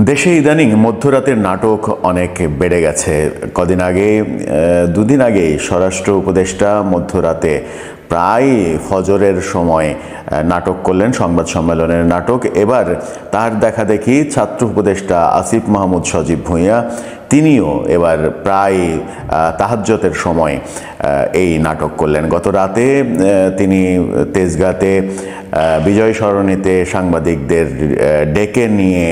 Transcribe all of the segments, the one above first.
দেশে ইদানিং মধ্যরাতের নাটক অনেক বেড়ে গেছে। কদিন আগে দুদিন আগেই স্বরাষ্ট্র উপদেষ্টা মধ্যরাতে প্রায় ফজরের সময় নাটক করলেন, সংবাদ সম্মেলনের নাটক। এবার তার দেখা দেখি ছাত্র উপদেষ্টা আসিফ মাহমুদ সজীব ভূঁইয়া তিনিও এবার প্রায় তাহাজ্জুদের সময় এই নাটক করলেন। গত রাতে তিনি তেজগাঁতে বিজয় সরণিতে সাংবাদিকদের ডেকে নিয়ে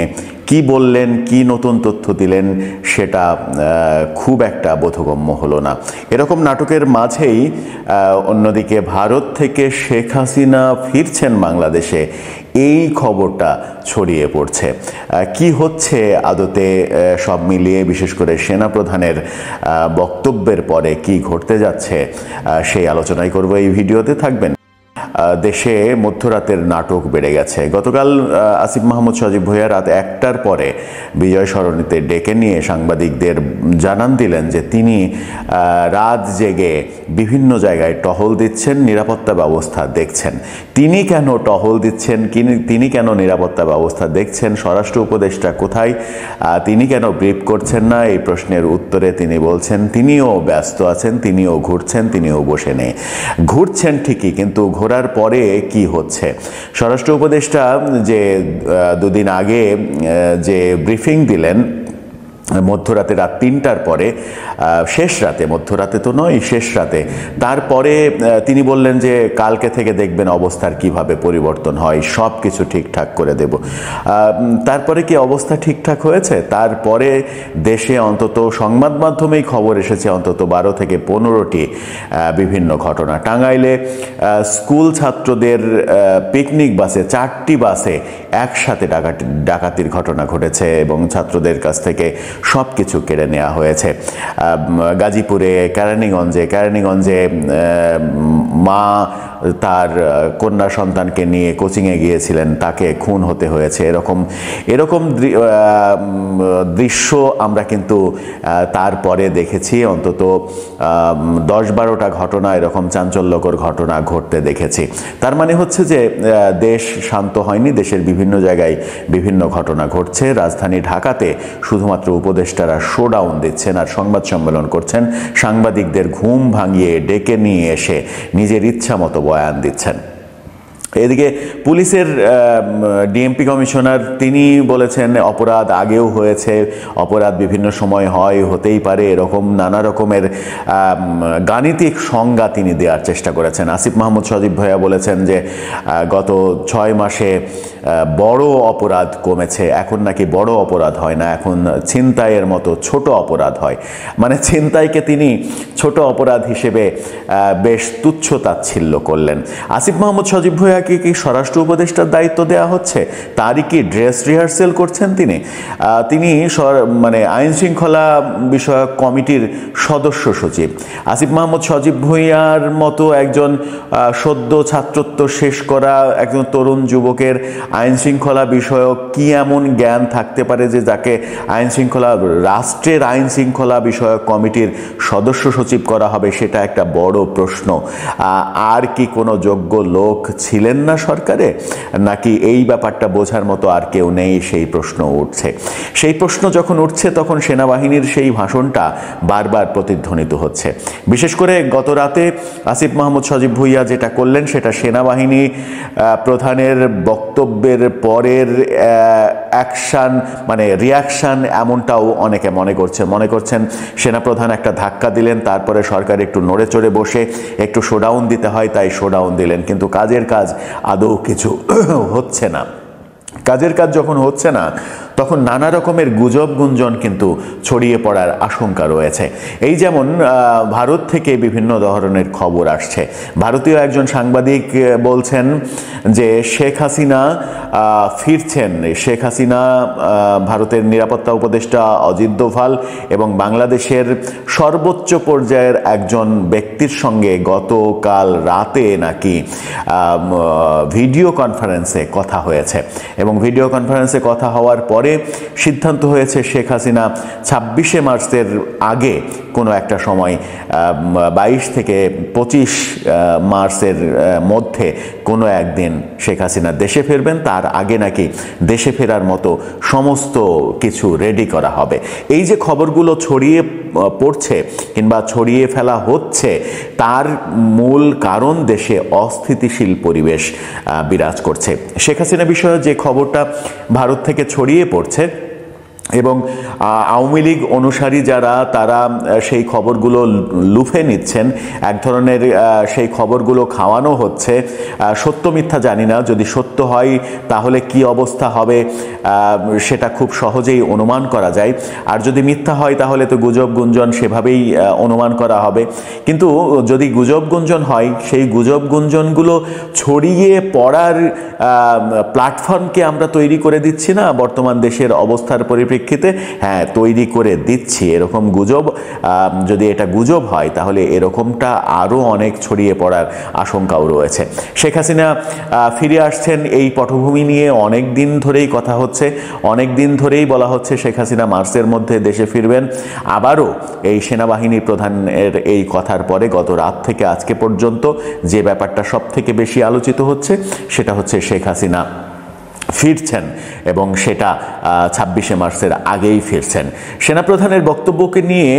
কি বললেন, কি নতুন তথ্য দিলেন সেটা খুব একটা বোধগম্য হলো না। এরকম নাটকের মাঝেই অন্যদিকে ভারত থেকে শেখ হাসিনা ফিরছেন বাংলাদেশে, এই খবরটা ছড়িয়ে পড়ছে। কি হচ্ছে আদতে সব মিলিয়ে, বিশেষ করে সেনাপ্রধানের বক্তব্যের পরে কি ঘটতে যাচ্ছে সেই আলোচনাই করব এই ভিডিওতে। থাকবেন। দেশে মধ্যরাতের নাটক বেড়ে গেছে। গতকাল আসিফ মাহমুদ সজীব ভূঁইয়া রাত 1টার পরে বিজয় সরণিতে ডেকে নিয়ে সাংবাদিকদের জানান দিলেন যে তিনি রাত জেগে বিভিন্ন জায়গায় টহল দিচ্ছেন, নিরাপত্তা ব্যবস্থা দেখছেন। তিনি কেন টহল দিচ্ছেন, তিনি কেন নিরাপত্তা ব্যবস্থা দেখছেন, স্বরাষ্ট্র উপদেষ্টা কোথায়, তিনি কেন ব্রিফ করছেন না, এই প্রশ্নের উত্তরে তিনি বলছেন তিনিও ব্যস্ত আছেন, তিনিও ঘুরছেন, তিনিও বসে নেই। ঘুরছেন ঠিকই, কিন্তু ঘোরার পরে কি হচ্ছে? স্বরাষ্ট্র উপদেষ্টা যে দুদিন আগে যে ব্রিফিং দিলেন মধ্যরাতে, রাত 3টার পরে, শেষ রাতে, মধ্যরাতে তো নয়, শেষ রাতে, তারপরে তিনি বললেন যে কালকে থেকে দেখবেন অবস্থার কিভাবে পরিবর্তন হয়, সব কিছু ঠিকঠাক করে দেব। তারপরে কি অবস্থা ঠিকঠাক হয়েছে? তারপরে দেশে অন্তত সংবাদ মাধ্যমেই খবর এসেছে অন্তত 12 থেকে 15টি বিভিন্ন ঘটনা। টাঙ্গাইলে স্কুল ছাত্রদের পিকনিক বাসে, 4টি বাসে একসাথে ডাকাতির ঘটনা ঘটেছে এবং ছাত্রদের কাছ থেকে সব কিছু কেড়ে নেওয়া হয়েছে। গাজীপুরে কেরানীগঞ্জে মা তার কন্যা সন্তানকে নিয়ে কোচিংয়ে গিয়েছিলেন, তাকে খুন হতে হয়েছে। এরকম দৃশ্য আমরা কিন্তু তারপরে দেখেছি। অন্তত 10-12টা ঘটনা, এরকম চাঞ্চল্যকর ঘটনা ঘটতে দেখেছি। তার মানে হচ্ছে যে দেশ শান্ত হয়নি, দেশের বিভিন্ন জায়গায় বিভিন্ন ঘটনা ঘটছে। রাজধানী ঢাকাতে শুধুমাত্র উপদেষ্টারা শোডাউন দিচ্ছেন আর সংবাদ সম্মেলন করছেন, সাংবাদিকদের ঘুম ভাঙিয়ে ডেকে নিয়ে এসে নিজের ইচ্ছা মতো বয়ান দিচ্ছেন। এদিকে পুলিশের ডিএমপি কমিশনার তিনি বলেছেন অপরাধ আগেও হয়েছে, অপরাধ বিভিন্ন সময় হতেই পারে, এরকম নানা রকমের গাণিতিক সংজ্ঞা তিনি দেওয়ার চেষ্টা করেছেন। আসিফ মাহমুদ সজীব ভূঁইয়া বলেছেন যে গত 6 মাসে বড় অপরাধ কমেছে, এখন নাকি বড় অপরাধ হয় না, এখন ছিনতাইয়ের মতো ছোট অপরাধ হয়। মানে ছিনতাইকে তিনি ছোট অপরাধ হিসেবে বেশ তুচ্ছ তাচ্ছিল্য করলেন। আসিফ মাহমুদ সজীব ভূঁইয়া কি স্বরাষ্ট্র উপদেষ্টার দায়িত্ব দেওয়া হচ্ছে? তারই কি ড্রেস রিহার্সেল করছেন তিনি? মানে আইন শৃঙ্খলা বিষয়ক কমিটির সদস্য সচিব আসিফ মাহমুদ সজীব ভূঁইয়ার মতো একজন সদ্য ছাত্রত্ব শেষ করা একজন তরুণ যুবকের আইন শৃঙ্খলা বিষয়ক কি এমন জ্ঞান থাকতে পারে যে যাকে রাষ্ট্রের আইন শৃঙ্খলা বিষয়ক কমিটির সদস্য সচিব করা হবে? সেটা একটা বড় প্রশ্ন। আর কি কোনো যোগ্য লোক ছিলেন না সরকারে, নাকি এই ব্যাপারটা বোঝার মতো আর কেউ নেই? সেই প্রশ্ন উঠছে। সেই প্রশ্ন যখন উঠছে তখন সেনাবাহিনীর সেই ভাষণটা বারবার প্রতিধ্বনিত হচ্ছে। বিশেষ করে গত রাতে আসিফ মাহমুদ সজীব ভূঁইয়া যেটা করলেন সেটা সেনাবাহিনী প্রধানের বক্তব্যের পরের অ্যাকশন, মানে রিয়াকশন, এমনটাও অনেকে মনে করছেন সেনাপ্রধান একটা ধাক্কা দিলেন, তারপরে সরকার একটু নড়ে চড়ে বসে একটু শোডাউন দিতে হয় তাই শোডাউন দিলেন, কিন্তু কাজের কাজ আদৌ কিছু হচ্ছে না। কাজের কাজ যখন হচ্ছে না তখন নানা রকমের গুজব গুঞ্জন কিন্তু ছড়িয়ে পড়ার আশঙ্কা রয়েছে। এই যেমন ভারত থেকে বিভিন্ন ধরনের খবর আসছে। ভারতীয় একজন সাংবাদিক বলছেন যে শেখ হাসিনা ফিরছেন। শেখ হাসিনা, ভারতের নিরাপত্তা উপদেষ্টা অজিত দোভাল এবং বাংলাদেশের সর্বোচ্চ পর্যায়ের একজন ব্যক্তির সঙ্গে গতকাল রাতে নাকি ভিডিও কনফারেন্সে কথা হয়েছে এবং ভিডিও কনফারেন্সে কথা হওয়ার পরে তারপরে সিদ্ধান্ত হয়েছে শেখ হাসিনা 26শে মার্চের আগে কোনো একটা সময় 22 থেকে 25 মার্চের মধ্যে কোনো একদিন শেখ হাসিনা দেশে ফিরবেন। তার আগে নাকি দেশে ফেরার মতো সমস্ত কিছু রেডি করা হবে। এই যে খবরগুলো ছড়িয়ে পড়ছে কিংবা ছড়িয়ে ফেলা হচ্ছে, তার মূল কারণ দেশে অস্থিতিশীল পরিবেশ বিরাজ করছে। শেখ হাসিনা বিষয়ে যে খবরটা ভারত থেকে ছড়িয়ে পড়ছে এবং আওয়ামী লীগ অনুসারী যারা, তারা সেই খবরগুলো লুফে নিচ্ছেন, এক ধরনের সেই খবরগুলো খাওয়ানো হচ্ছে। সত্য মিথ্যা জানি না, যদি সত্য হয় তাহলে কি অবস্থা হবে সেটা খুব সহজেই অনুমান করা যায়, আর যদি মিথ্যা হয় তাহলে তো গুজব গুঞ্জন সেভাবেই অনুমান করা হবে। কিন্তু যদি গুজব গুঞ্জন হয়, সেই গুজব গুঞ্জনগুলো ছড়িয়ে পড়ার প্ল্যাটফর্মকে আমরা তৈরি করে দিচ্ছি না বর্তমান দেশের অবস্থার পরিপ্রেক্ষিতে? হ্যাঁ, তৈরি করে দিচ্ছি। এরকম গুজব, যদি এটা গুজব হয় তাহলে এরকমটা আরও অনেক ছড়িয়ে পড়ার আশঙ্কাও রয়েছে। শেখ হাসিনা ফিরে আসছেন, এই পটভূমি নিয়ে অনেক দিন ধরেই কথা হচ্ছে, অনেক দিন ধরেই বলা হচ্ছে শেখ হাসিনা মার্চের মধ্যে দেশে ফিরবেন। আবারও এই সেনাবাহিনী প্রধানের এই কথার পরে গত রাত থেকে আজকে পর্যন্ত যে ব্যাপারটা সব থেকে বেশি আলোচিত হচ্ছে সেটা হচ্ছে শেখ হাসিনা ফিরছেন, এবং সেটা 26শে মার্চের আগেই ফিরছেন। সেনাপ্রধানের বক্তব্যকে নিয়ে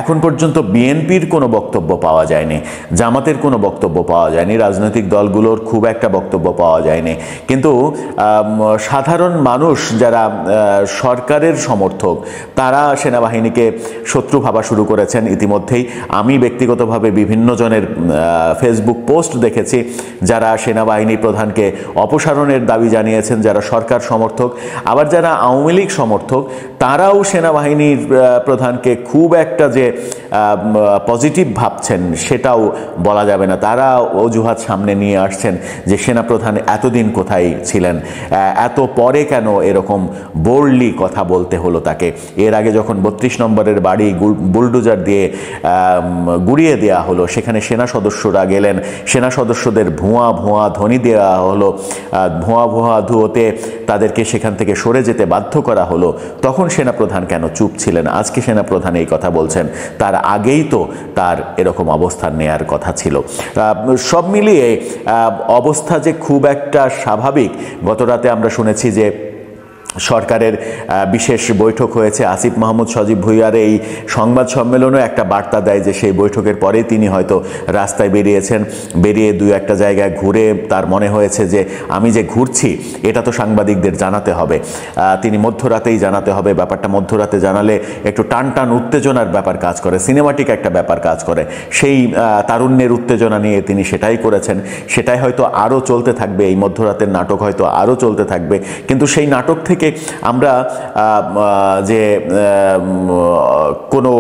এখন পর্যন্ত বিএনপির কোনো বক্তব্য পাওয়া যায়নি, জামাতের কোনো বক্তব্য পাওয়া যায়নি, রাজনৈতিক দলগুলোর খুব একটা বক্তব্য পাওয়া যায়নি। কিন্তু সাধারণ মানুষ যারা সরকারের সমর্থক, তারা সেনাবাহিনীকে শত্রু ভাবা শুরু করেছেন ইতিমধ্যেই। আমি ব্যক্তিগতভাবে বিভিন্ন জনের ফেসবুক পোস্ট দেখেছি যারা সেনাবাহিনী প্রধানকে অপসারণের দাবি জানিয়েছেন, যারা সরকার সমর্থক। আবার যারা আওয়ামী লীগ সমর্থক, তারাও সেনাবাহিনীর প্রধানকে খুব একটা যে পজিটিভ ভাবছেন সেটাও বলা যাবে না। তারা অজুহাত সামনে নিয়ে আসছেন যে সেনাপ্রধান এতদিন কোথায় ছিলেন, এত পরে কেন এরকম বোল্ডলি কথা বলতে হলো তাকে। এর আগে যখন 32 নম্বরের বাড়ি বুলডোজার দিয়ে গুড়িয়ে দেওয়া হলো, সেখানে সেনা সদস্যরা গেলেন, সেনা সদস্যদের ভুয়া ভুয়া ধ্বনি দেওয়া হলো, ভুয়া ভুয়া ধুয়োতে তাদেরকে সেখান থেকে সরে যেতে বাধ্য করা হলো, তখন সেনাপ্রধান কেন চুপ ছিলেন? আজকে সেনাপ্রধান এই কথা বলছেন, তার আগেই তো তার এরকম অবস্থান নেয়ার কথা ছিল। সব মিলিয়ে অবস্থা যে খুব একটা স্বাভাবিক। গতরাতে আমরা শুনেছি যে সরকারের বিশেষ বৈঠক হয়েছে। আসিফ মাহমুদ সজীব ভুঁইয়ার এই সংবাদ সম্মেলনও একটা বার্তা দেয় যে সেই বৈঠকের পরেই তিনি হয়তো রাস্তায় বেরিয়েছেন, বেরিয়ে দুই একটা জায়গায় ঘুরে তার মনে হয়েছে যে আমি যে ঘুরছি এটা তো সাংবাদিকদের জানাতে হবে, তিনি মধ্যরাতেই জানাতে হবে। ব্যাপারটা মধ্যরাতে জানালে একটু টান টান উত্তেজনার ব্যাপার কাজ করে, সিনেমাটিক একটা ব্যাপার কাজ করে। সেই তারুণ্যের উত্তেজনা নিয়ে তিনি সেটাই করেছেন, সেটাই হয়তো আরও চলতে থাকবে। এই মধ্যরাতের নাটক হয়তো আরও চলতে থাকবে, কিন্তু সেই নাটক থেকে আমরা যে কোনো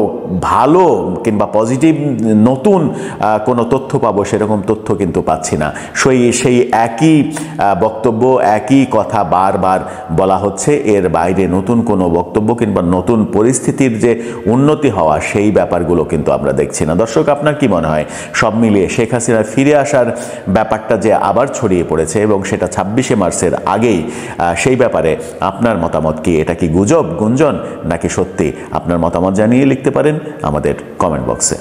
ভালো কিংবা পজিটিভ নতুন কোনো তথ্য পাবো সেরকম তথ্য কিন্তু পাচ্ছি না। সেই একই বক্তব্য, একই কথা বারবার বলা হচ্ছে, এর বাইরে নতুন কোনো বক্তব্য কিংবা নতুন পরিস্থিতির যে উন্নতি হওয়া সেই ব্যাপারগুলো কিন্তু আমরা দেখছি না। দর্শক, আপনার কি মনে হয় সব মিলিয়ে শেখ হাসিনা ফিরে আসার ব্যাপারটা যে আবার ছড়িয়ে পড়েছে এবং সেটা 26শে মার্চের আগেই, সেই ব্যাপারে আপনার মতামত কি? এটা কি গুজব গুঞ্জন নাকি সত্যি? আপনার মতামত জানিয়ে লিখতে পারেন আমাদের কমেন্ট বক্সে।